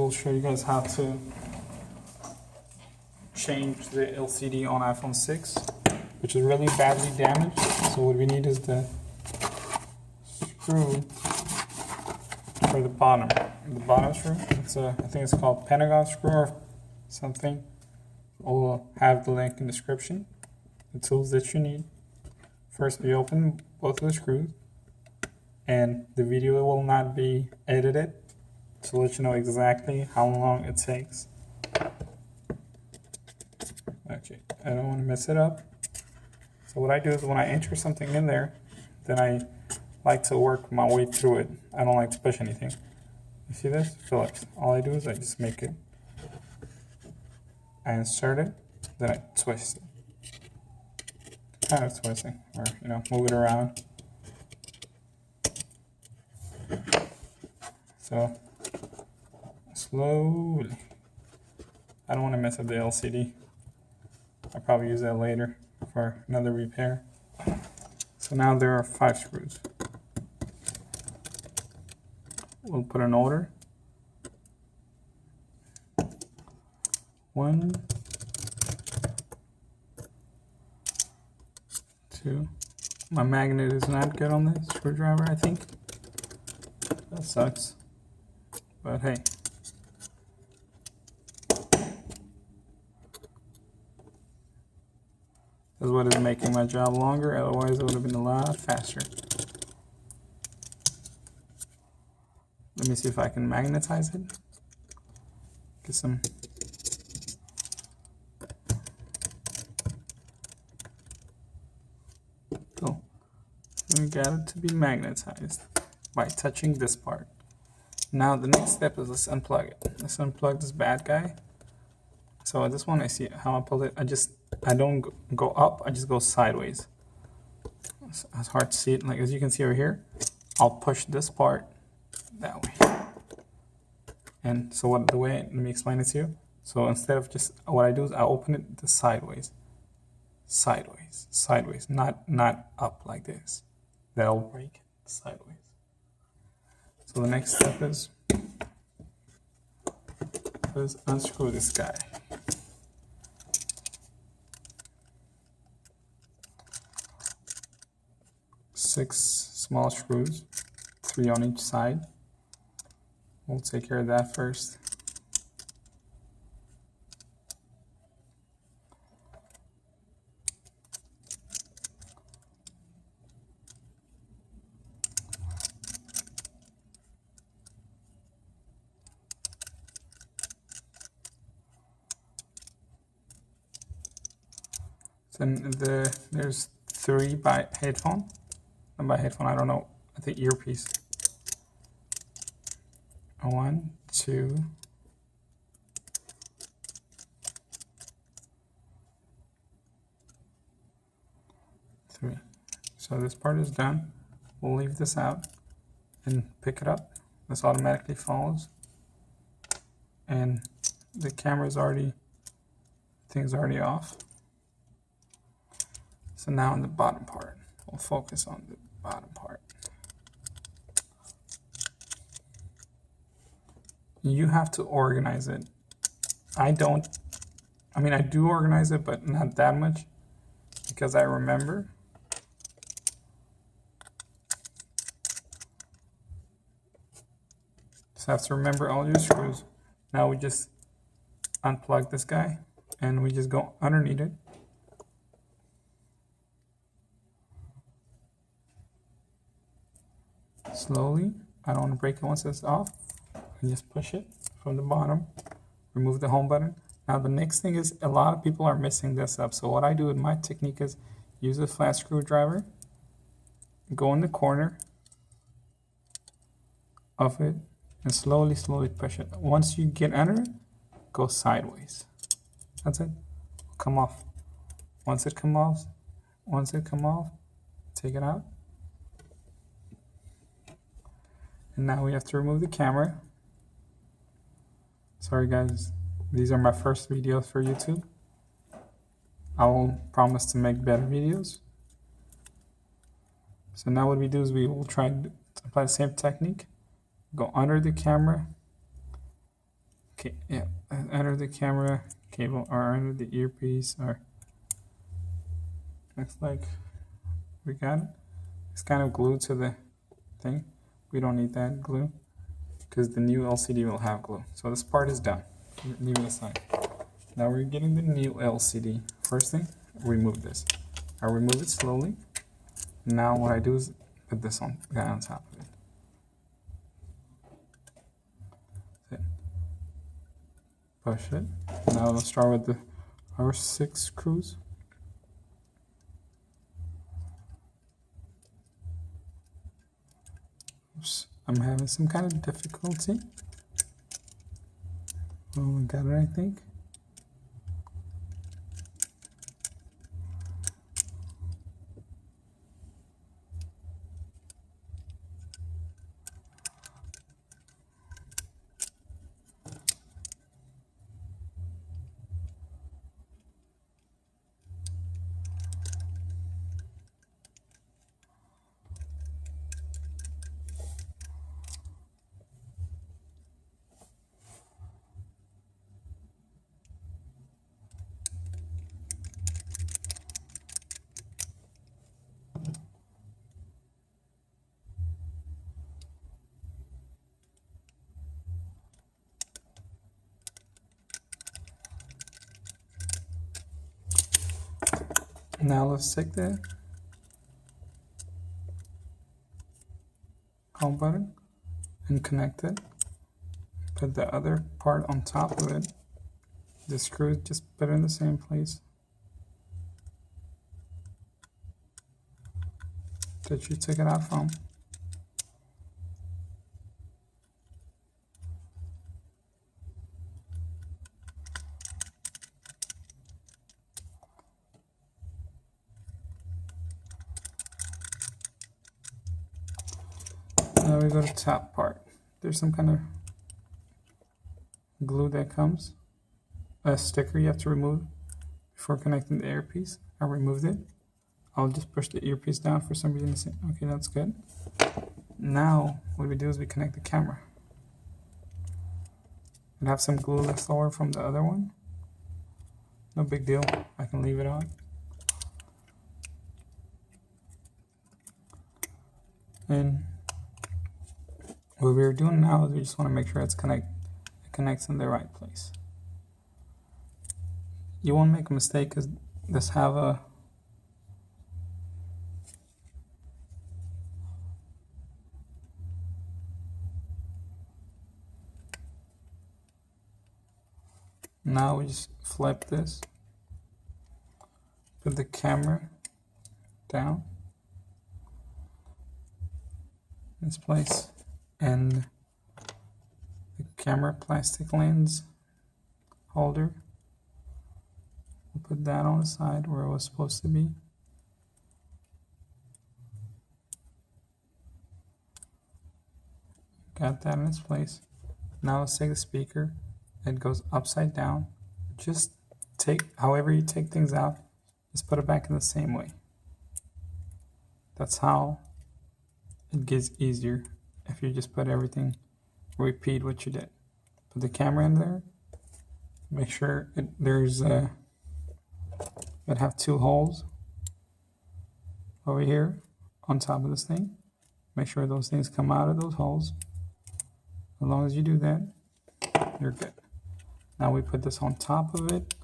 will show you guys how to change the LCD on iPhone 6, which is really badly damaged. So what we need is the screw for the bottom screw. It's I think it's called Pentagon screw or something. I'll have the link in the description. The tools that you need. First, we open both of the screws, and the video will not be edited to let you know exactly how long it takes. Okay, I don't want to mess it up. So what I do is when I enter something in there, then I like to work my way through it. I don't like to push anything. You see this? Phillips. All I do is I just make it. I insert it, then I twist it. Kind of twisting, or move it around. So slowly. I don't want to mess up the LCD. I'll probably use that later for another repair. So now there are 5 screws. We'll put an order. 1, 2. My magnet is not good on this screwdriver, I think. That sucks. But hey. That's what is making my job longer, otherwise it would have been a lot faster. Let me see if I can magnetize it. Get some. Cool. We got it to be magnetized by touching this part. Now the next step is let's unplug it. Let's unplug this bad guy. So this one, I see how I pull it. I don't go up, I just go sideways. It's hard to see it. Like as you can see over here, I'll push this part that way. And so let me explain it to you. So instead of just, what I do is I open it the sideways. Sideways, not up like this. That'll break sideways. So the next step is let's unscrew this guy. Six small screws, 3 on each side. We'll take care of that first. Then there's 3 by headphone. And by headphone, I don't know, I think earpiece. 1, 2, 3. So this part is done. We'll leave this out and pick it up. This automatically follows. And the camera's already, thing's already off. So now on the bottom part, we'll focus on the bottom part. You have to organize it. I do organize it, but not that much because I remember. So I have to remember all your screws. Now we just unplug this guy and we just go underneath it. Slowly. I don't want to break it once it's off. And just push it from the bottom. Remove the home button. Now the next thing is a lot of people are messing this up. So what I do with my technique is use a flat screwdriver. Go in the corner of it and slowly push it. Once you get under it, go sideways. That's it. Come off. Once it come off, take it out. And now we have to remove the camera. Sorry guys, these are my first videos for YouTube. I will promise to make better videos. So now what we do is we will try to apply the same technique. Go under the camera Okay, yeah, under the camera cable or under the earpiece, or looks like we got it. It's kind of glued to the thing. We don't need that glue because the new LCD will have glue. So this part is done. Leave it aside. Now we're getting the new LCD. First thing, remove this. I remove it slowly. Now what I do is put this on top of it. Push it. Now let's start with the R6 screws. Oops, I'm having some kind of difficulty. Oh, we got it, I think. Now let's take the home button and connect it. Put the other part on top of it. The screw, just put it in the same place that you took it out from. Now we go to top part. There's some kind of glue that comes, a sticker you have to remove before connecting the earpiece. I removed it. I'll just push the earpiece down for some reason. Okay, that's good. Now what we do is we connect the camera. I have some glue left over from the other one. No big deal. I can leave it on. And what we're doing now is we just want to make sure it connects in the right place. You won't make a mistake because this have a now we just flip this, put the camera down in its place, and the camera plastic lens holder, we'll put that on the side where it was supposed to be. Got that in its place. Now let's take the speaker. It goes upside down. Just however you take things out, just put it back in the same way. That's how it gets easier if you just put everything, repeat what you did. Put the camera in there. Make sure it have two holes over here on top of this thing. Make sure those things come out of those holes. As long as you do that, you're good. Now we put this on top of it.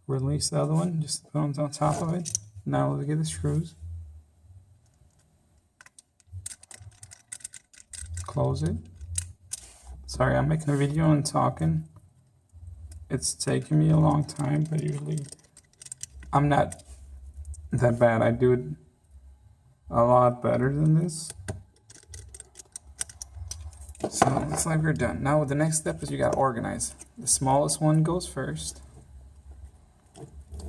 Release the other one, just put it on top of it. Now let's get the screws. Close it. Sorry, I'm making a video and talking. It's taking me a long time, but usually I'm not that bad. I do it a lot better than this. So it looks like we're done. Now the next step is you gotta organize. The smallest one goes first,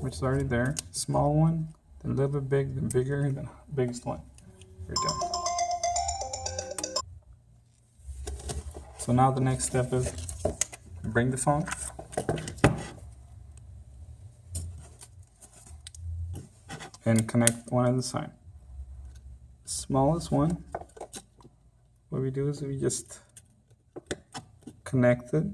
which is already there. Small one, then a little bit big, then bigger, then biggest one. We're done. So now the next step is bring the phone. And connect one at a time. Smallest one, what we do is we just connect it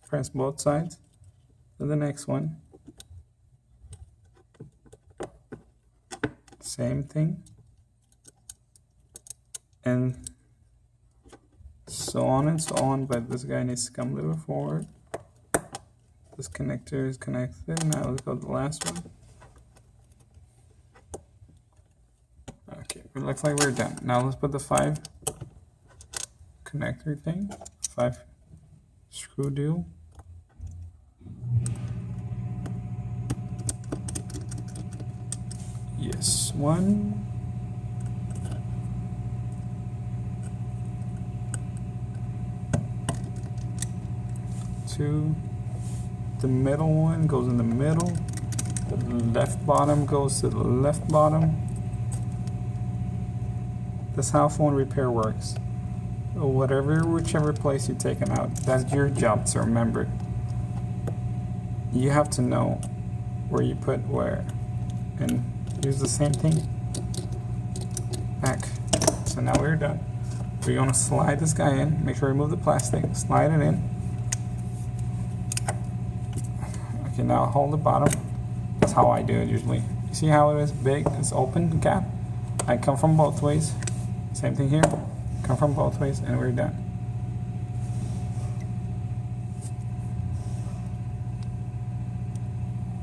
Press both sides. To the next one. Same thing. And so on and so on, but this guy needs to come a little forward. This connector is connected. Now let's go to the last one. Okay, it looks like we're done. Now let's put the 5 connector thing, 5 screw deal. Yes, 1. Two. The middle one goes in the middle. The left bottom goes to the left bottom. That's how phone repair works. Whichever place you're taking out, that's your job to remember. You have to know where you put where, and use the same thing back. So now we're done. We're gonna slide this guy in. Make sure you remove the plastic. Slide it in. Okay, now hold the bottom. That's how I do it usually. You see how it is big? It's open gap. I come from both ways. Same thing here. Come from both ways, and we're done.